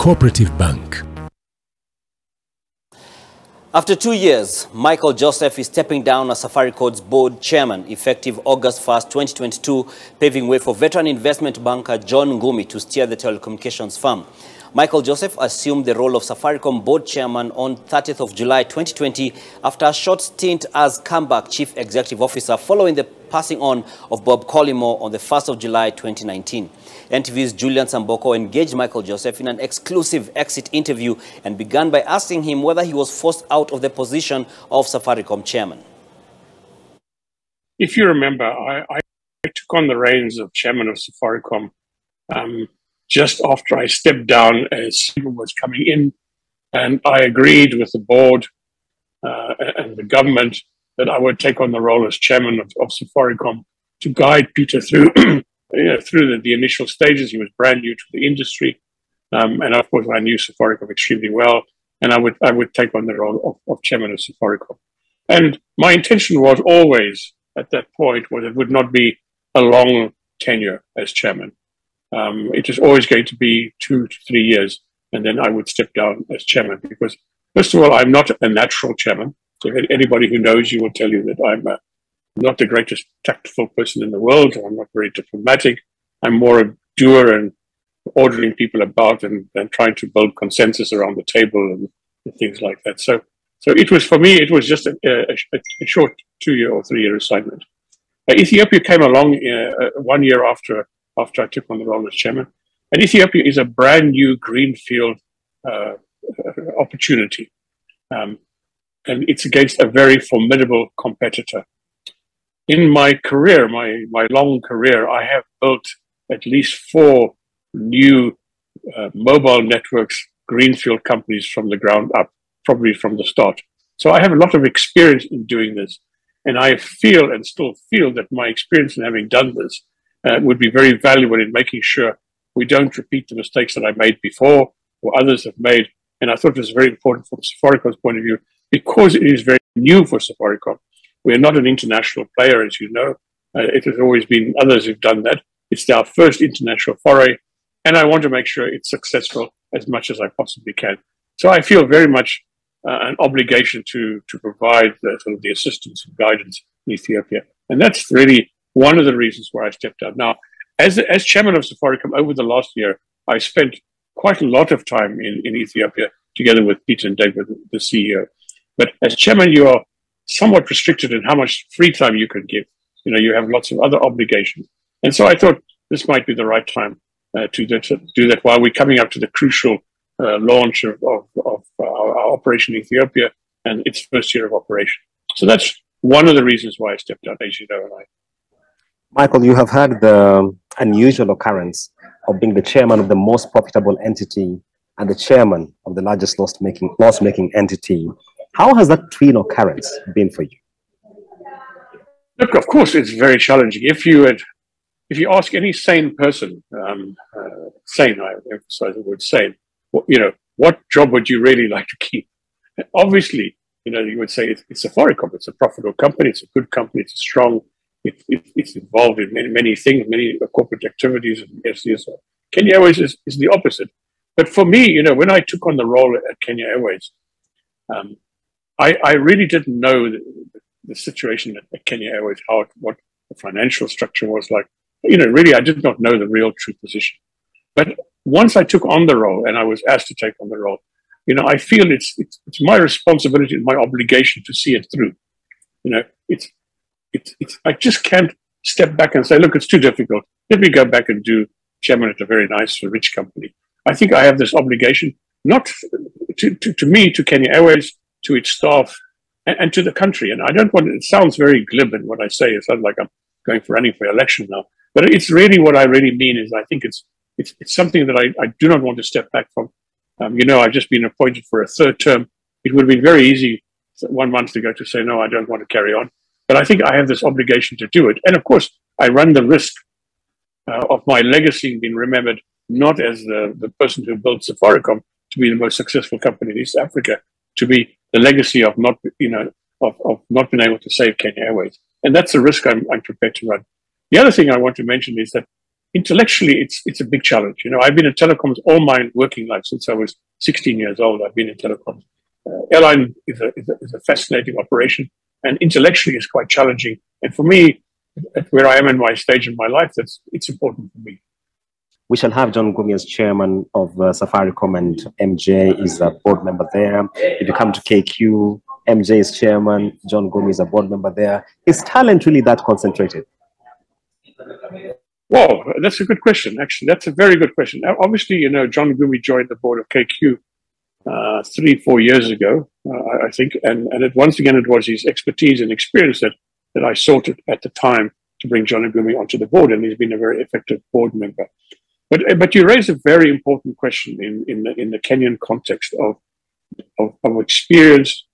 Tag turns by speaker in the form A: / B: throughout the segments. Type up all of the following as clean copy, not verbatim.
A: Cooperative Bank.
B: After 2 years, Michael Joseph is stepping down as Safaricom's board chairman, effective August 1st, 2022, paving way for veteran investment banker John Ngumi to steer the telecommunications firm. Michael Joseph assumed the role of Safaricom board chairman on 30th of July 2020 after a short stint as comeback chief executive officer following the passing on of Bob Collymore on the 1st of July 2019. NTV's Julian Samboko engaged Michael Joseph in an exclusive exit interview and began by asking him whether he was forced out of the position of Safaricom chairman.
C: If you remember, I took on the reins of chairman of Safaricom just after I stepped down as Stephen was coming in, and I agreed with the board and the government that I would take on the role as chairman of Safaricom to guide Peter through through the initial stages. He was brand new to the industry, and of course I knew Safaricom extremely well, and I would take on the role of chairman of Safaricom. And my intention was always at that point was it would not be a long tenure as chairman. It was always going to be 2 to 3 years, and then I would step down as chairman because, first of all, I'm not a natural chairman. So anybody who knows you will tell you that I'm not the greatest tactful person in the world. I'm not very diplomatic. I'm more a doer and ordering people about and trying to build consensus around the table and things like that. So it was, for me, it was just a short 2 year or 3 year assignment. Ethiopia came along 1 year after I took on the role as chairman. And Ethiopia is a brand new greenfield opportunity. And it's against a very formidable competitor. In my career, my long career, I have built at least 4 new mobile networks, greenfield companies from the ground up, probably from the start. So I have a lot of experience in doing this. And I feel and still feel that my experience in having done this would be very valuable in making sure we don't repeat the mistakes that I made before or others have made. And I thought it was very important from Safaricom's point of view, because it is very new for Safaricom. We're not an international player, as you know. It has always been others who've done that. It's our first international foray, and I want to make sure it's successful as much as I possibly can. So I feel very much an obligation to provide sort of the assistance and guidance in Ethiopia. And that's really one of the reasons why I stepped out. Now, as chairman of Safaricom over the last year, I spent quite a lot of time in Ethiopia together with Peter and David, the CEO. But as chairman, you are somewhat restricted in how much free time you can give. You know, you have lots of other obligations. And so I thought this might be the right time to do that while we're coming up to the crucial launch of our operation in Ethiopia and its first year of operation. So that's one of the reasons why I stepped out, as you know.
D: Michael, you have had the unusual occurrence of being the chairman of the most profitable entity and the chairman of the largest loss-making entity. How has that twin occurrence been for you?
C: Look, of course, it's very challenging. If you ask any sane person, sane, I emphasize the word sane, what job would you really like to keep? Obviously, you would say it's Safaricom. It's a profitable company. It's a good company. It's strong. It's involved in many things, many corporate activities. And Kenya Airways is the opposite. But for me, when I took on the role at Kenya Airways, I really didn't know the situation at Kenya Airways, what the financial structure was like. Really, I did not know the real true position. But once I took on the role and I was asked to take on the role, I feel it's my responsibility and my obligation to see it through. I just can't step back and say, look, it's too difficult. Let me go back and do chairman at a very nice, rich company. I think I have this obligation, not to me, to Kenya Airways, to its staff, and to the country. And I don't want it sounds very glib in what I say. It sounds like I'm running for election now. But it's really what I really mean is I think it's something that I do not want to step back from. I've just been appointed for a 3rd term. It would have been very easy 1 month ago to say, no, I don't want to carry on. But I think I have this obligation to do it. And of course, I run the risk of my legacy being remembered not as the person who built Safaricom to be the most successful company in East Africa, to be the legacy of not being able to save Kenya Airways. And that's the risk I'm prepared to run. The other thing I want to mention is that intellectually, it's a big challenge. You know, I've been in telecoms all my working life since I was 16 years old. I've been in telecoms. Airline is a fascinating operation, and intellectually is quite challenging. And for me, at where I am in my stage in my life, it's important for me.
D: We shall have John Ngumi as chairman of Safaricom, and MJ is a board member there. If you come to KQ, MJ is chairman, John Ngumi is a board member there. Is talent really that concentrated?
C: Well, that's a good question, actually. That's a very good question. Obviously, you know, John Ngumi joined the board of KQ 3-4 years ago, I think. And once again, it was his expertise and experience that I sought at the time to bring John Ngumi onto the board. And he's been a very effective board member. But you raise a very important question in the Kenyan context of experienced,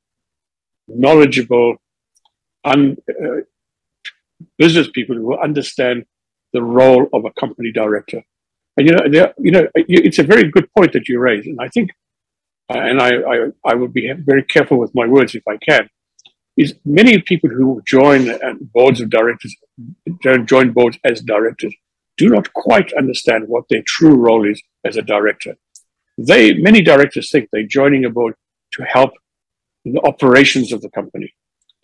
C: knowledgeable, business people who understand the role of a company director. And it's a very good point that you raise. And I think, and I will be very careful with my words if I can, is many people who join boards of directors, join boards as directors, do not quite understand what their true role is as a director. Many directors think they're joining a board to help in the operations of the company,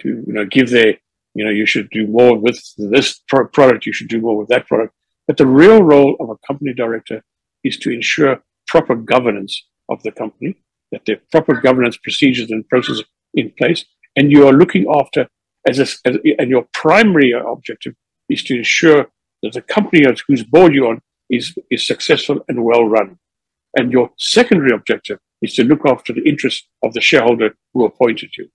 C: to give their, you should do more with this product, you should do more with that product. But the real role of a company director is to ensure proper governance of the company, that there are proper governance procedures and processes in place, and you are looking after, and your primary objective is to ensure that the company whose board you're on is successful and well run. And your secondary objective is to look after the interests of the shareholder who appointed you.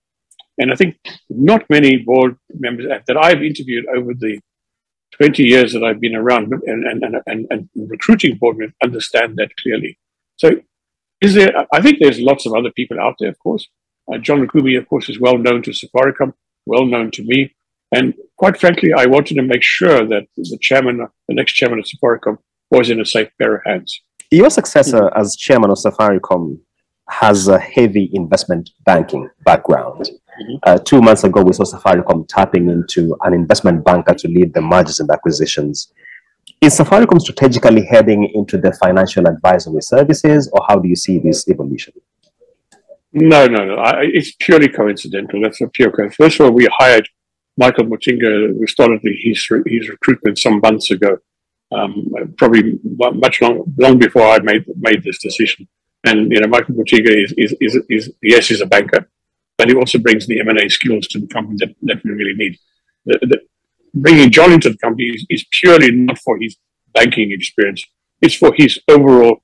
C: And I think not many board members that I've interviewed over the 20 years that I've been around and recruiting board members understand that clearly. So I think there's lots of other people out there, of course. John Ngumi, of course, is well known to Safaricom, well known to me. And quite frankly, I wanted to make sure that the next chairman of Safaricom was in a safe pair of hands.
D: Your successor as chairman of Safaricom has a heavy investment banking background. 2 months ago, we saw Safaricom tapping into an investment banker to lead the mergers and acquisitions. Is Safaricom strategically heading into the financial advisory services, or how do you see this evolution?
C: No. It's purely coincidental. That's a pure coincidence. First of all, we hired Michael Mutinga, who started his recruitment some months ago, probably long before I made this decision. And Michael Mutinga is a banker, but he also brings the M&A skills to the company that we really need. Bringing John into the company is purely not for his banking experience. It's for his overall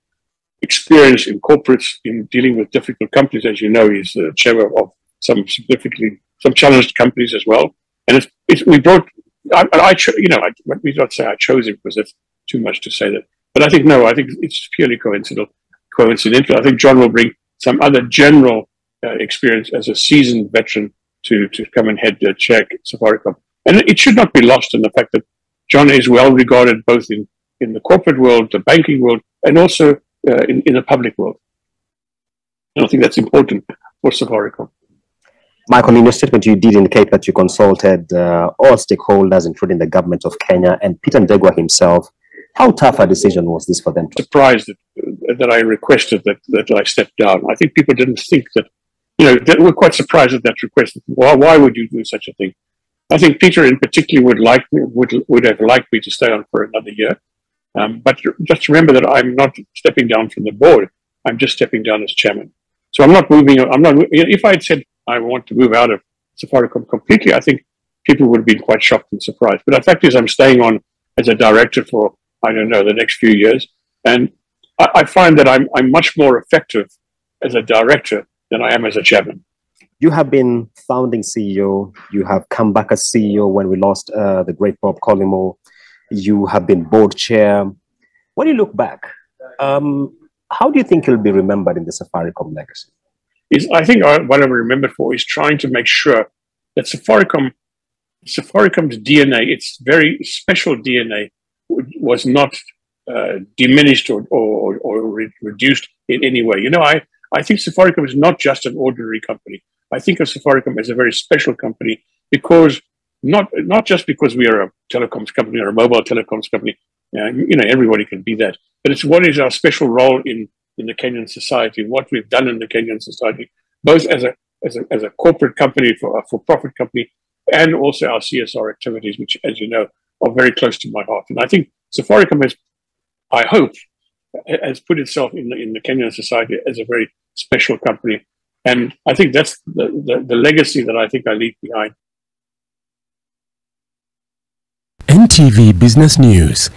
C: experience in corporates, in dealing with difficult companies. As you know, he's the chairman of some challenged companies as well. And we brought, let me not say I chose him because that's too much to say that. But I think it's purely coincidental. I think John will bring some other general experience as a seasoned veteran to come and head chair Safaricom. And it should not be lost in the fact that John is well regarded both in the corporate world, the banking world, and also in the public world. And I think that's important for Safaricom.
D: Michael, in your statement, you did indicate that you consulted all stakeholders, including the government of Kenya and Peter Ndegwa himself. How tough a decision was this for them?
C: Surprised that I requested that I step down. I think people didn't think that, they were quite surprised at that request. Why would you do such a thing? I think Peter in particular would have liked me to stay on for another year. But just remember that I'm not stepping down from the board. I'm just stepping down as chairman. So I'm not moving. If I had said I want to move out of Safaricom completely, I think people would have been quite shocked and surprised. But the fact is I'm staying on as a director for, I don't know, the next few years. And I find that I'm much more effective as a director than I am as a chairman.
D: You have been founding CEO. You have come back as CEO when we lost the great Bob Collymore. You have been board chair. When you look back, how do you think you'll be remembered in the Safaricom legacy?
C: I think what I'm remembered for is trying to make sure that Safaricom's DNA, its very special DNA, was not diminished or reduced in any way. I think Safaricom is not just an ordinary company. I think of Safaricom as a very special company because not just because we are a telecoms company or a mobile telecoms company, Everybody can be that. But it's what is our special role in the Kenyan society, what we've done in the Kenyan society, both as a corporate company, for a for-profit company, and also our CSR activities, which, as you know, are very close to my heart. And I think Safaricom has, I hope, has put itself in the Kenyan society as a very special company. And I think that's the legacy that I think I leave behind.
A: NTV Business News,